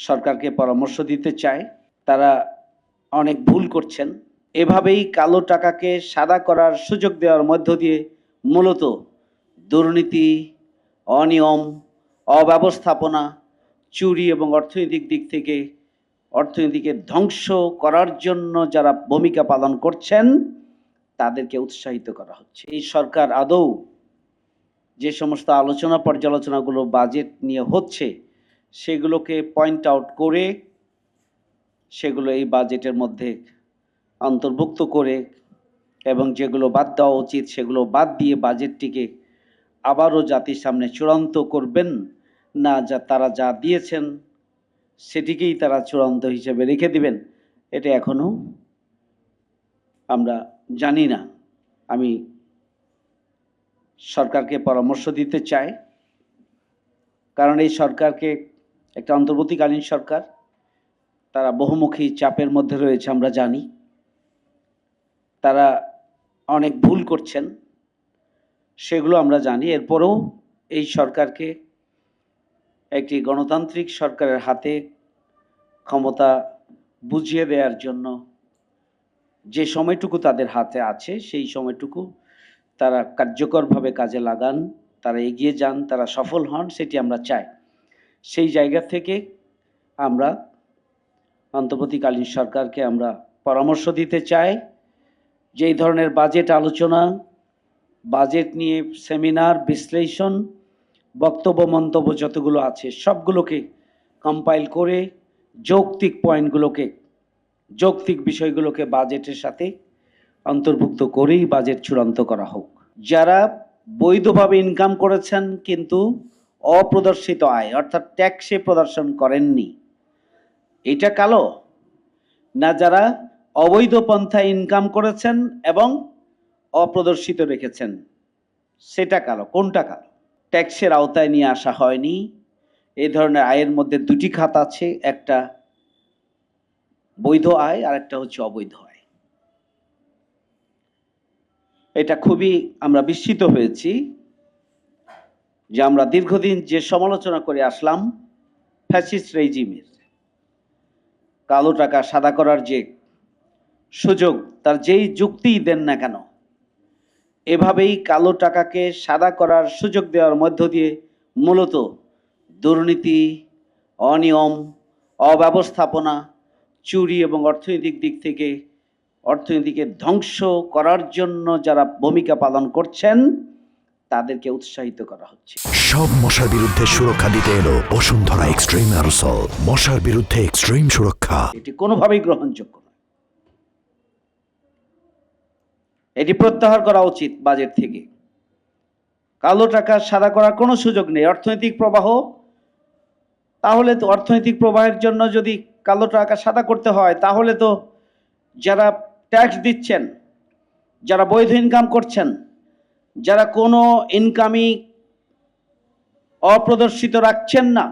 সরকারকে পরামর্শ দিতে চায়, তারা অনেক ভুল করছেন। এভাবেই কালো টাকাকে সাদা করার সুযোগ দেওয়ার মধ্য দিয়ে মূলত দুর্নীতি, অনিয়ম, অব্যবস্থাপনা, চুরি এবং অর্থনৈতিক দিক থেকে অর্থনীতিকে ধ্বংস করার জন্য যারা ভূমিকা পালন করছেন তাদেরকে উৎসাহিত করা হচ্ছে। এই সরকার আদৌ যে সমস্ত আলোচনা পর্যালোচনাগুলো বাজেট নিয়ে হচ্ছে সেগুলোকে পয়েন্ট আউট করে সেগুলো এই বাজেটের মধ্যে অন্তর্ভুক্ত করে এবং যেগুলো বাদ দেওয়া উচিত সেগুলো বাদ দিয়ে বাজেটটিকে আবারও জাতির সামনে চূড়ান্ত করবেন না, যা তারা যা দিয়েছেন সেটিকেই তারা চূড়ান্ত হিসেবে রেখে দিবেন, এটা এখনো আমরা জানি না। আমি সরকারকে পরামর্শ দিতে চাই, কারণ এই সরকারকে একটা অন্তর্বর্তীকালীন সরকার, তারা বহুমুখী চাপের মধ্যে রয়েছে, আমরা জানি তারা অনেক ভুল করছেন, সেগুলো আমরা জানি। এরপরেও এই সরকারকে একটি গণতান্ত্রিক সরকারের হাতে ক্ষমতা বুঝিয়ে দেওয়ার জন্য যে সময়টুকু তাদের হাতে আছে সেই সময়টুকু তারা কার্যকরভাবে কাজে লাগান, তারা এগিয়ে যান, তারা সফল হন, সেটি আমরা চাই। সেই জায়গা থেকে আমরা অন্তর্বর্তীকালীন সরকারকে আমরা পরামর্শ দিতে চাই যে এই ধরনের বাজেট আলোচনা, বাজেট নিয়ে সেমিনার, বিশ্লেষণ, বক্তব্য, মন্তব্য যতগুলো আছে সবগুলোকে কম্পাইল করে যৌক্তিক পয়েন্টগুলোকে, যৌক্তিক বিষয়গুলোকে বাজেটের সাথে অন্তর্ভুক্ত করেই বাজেট চূড়ান্ত করা হোক। যারা বৈধভাবে ইনকাম করেছেন কিন্তু অপ্রদর্শিত আয় অর্থাৎ ট্যাক্সে প্রদর্শন করেননি, এটা কালো, না যারা অবৈধ পন্থায় ইনকাম করেছেন এবং অপ্রদর্শিত রেখেছেন সেটা কালো? কোনটা কালো? ট্যাক্সের আওতায় নিয়ে আসা হয়নি। এই ধরনের আয়ের মধ্যে দুটি খাত আছে, একটা বৈধ আয় আর একটা হচ্ছে অবৈধ আয়। এটা খুবই আমরা বিস্মিত হয়েছি যে আমরা দীর্ঘদিন যে সমালোচনা করে আসলাম ফ্যাসিস্ট রেজিমের, কালো টাকা সাদা করার যে সুযোগ, তার যেই যুক্তিই দেন না কেন, এভাবেই কালো টাকাকে সাদা করার সুযোগ দেওয়ার মধ্য দিয়ে মূলত দুর্নীতি, অনিয়ম, অব্যবস্থাপনা, চুরি এবং অর্থনৈতিক দিক থেকে অর্থনীতিকে ধ্বংস করার জন্য যারা ভূমিকা পালন করছেন তাদেরকে উৎসাহিত করা হচ্ছে। সব মশার বিরুদ্ধে সুরক্ষা দিতে এলো বসুন্ধরা এক্সট্রিম অ্যারোসল, মশার বিরুদ্ধে এক্সট্রিম সুরক্ষা। এটি কোনোভাবেই গ্রহণযোগ্য নয়, এটি প্রত্যাহার করা উচিত বাজেট থেকে। কালো টাকা সাদা করার কোনো সুযোগ নেই। অর্থনৈতিক প্রবাহ, তাহলে তো অর্থনৈতিক প্রবাহের জন্য যদি কালো টাকা সাদা করতে হয় তাহলে তো যারা ট্যাক্স দিচ্ছেন, যারা বৈধ ইনকাম করছেন, যারা কোনো ইনকামই অপ্রদর্শিত রাখছেন না,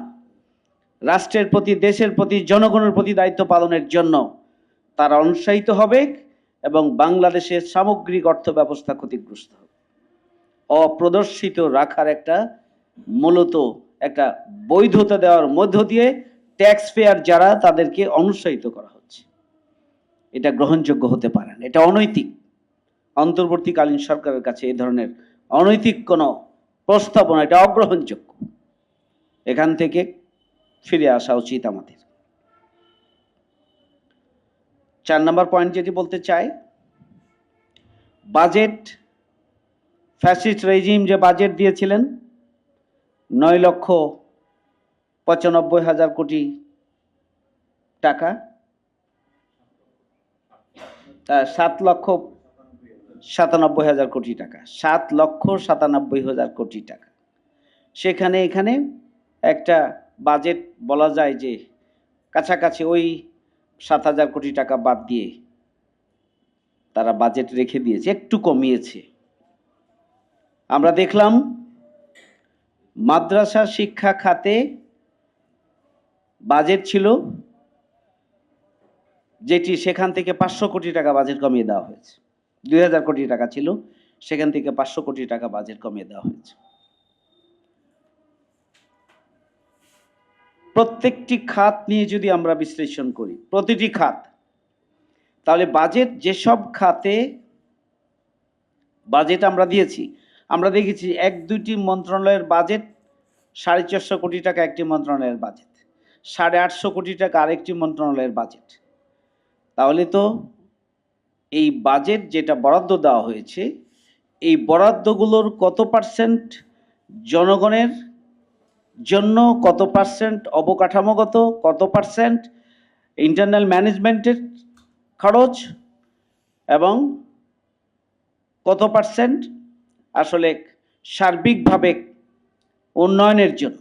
রাষ্ট্রের প্রতি, দেশের প্রতি, জনগণের প্রতি দায়িত্ব পালনের জন্য, তারা অনুৎসাহিত হবে এবং বাংলাদেশের সামগ্রিক অর্থ ব্যবস্থা ক্ষতিগ্রস্ত হবে। অপ্রদর্শিত রাখার একটা মূলত একটা বৈধতা দেওয়ার মধ্য দিয়ে ট্যাক্স পেয়ার যারা, তাদেরকে অনুৎসাহিত করা হচ্ছে। এটা গ্রহণযোগ্য হতে পারে না, এটা অনৈতিক। অন্তর্বর্তীকালীন সরকারের কাছে এই ধরনের অনৈতিক কোনো প্রস্তাবনা, এটা অগ্রহণযোগ্য। এখান থেকে ফিরে আসা উচিত আমাদের। 4 নম্বর পয়েন্ট যেটি বলতে চাই, বাজেট, ফ্যাসিস্ট রেজিম যে বাজেট দিয়েছিলেন 9,95,000 কোটি টাকা, 7,97,000 কোটি টাকা, 7,97,000 কোটি টাকা। সেখানে এখানে একটা বাজেট বলা যায় যে কাছাকাছি ওই 7,000 কোটি টাকা বাদ দিয়ে তারা বাজেট রেখে দিয়েছে, একটু কমিয়েছে। আমরা দেখলাম মাদ্রাসা শিক্ষা খাতে বাজেট ছিল যেটি, সেখান থেকে 500 কোটি টাকা বাজেট কমিয়ে দেওয়া হয়েছে। 2,000 কোটি টাকা ছিল, সেখান থেকে 500 কোটি টাকা বাজেট কমিয়ে দেওয়া হয়েছে। প্রত্যেকটি খাত নিয়ে যদি আমরা বিশ্লেষণ করি, প্রতিটি খাত, তাহলে বাজেট যেসব খাতে বাজেট আমরা দিয়েছি, আমরা দেখেছি 1-2টি মন্ত্রণালয়ের বাজেট 450 কোটি টাকা একটি মন্ত্রণালয়ের বাজেট, 850 কোটি টাকা আরেকটি মন্ত্রণালয়ের বাজেট। তাহলে তো এই বাজেট যেটা বরাদ্দ দেওয়া হয়েছে, এই বরাদ্দগুলোর কত পার্সেন্ট জনগণের জন্য, কত পার্সেন্ট অবকাঠামোগত, কত পার্সেন্ট ইন্টারনাল ম্যানেজমেন্টের খরচ, এবং কত পার্সেন্ট আসলে সার্বিকভাবে উন্নয়নের জন্য।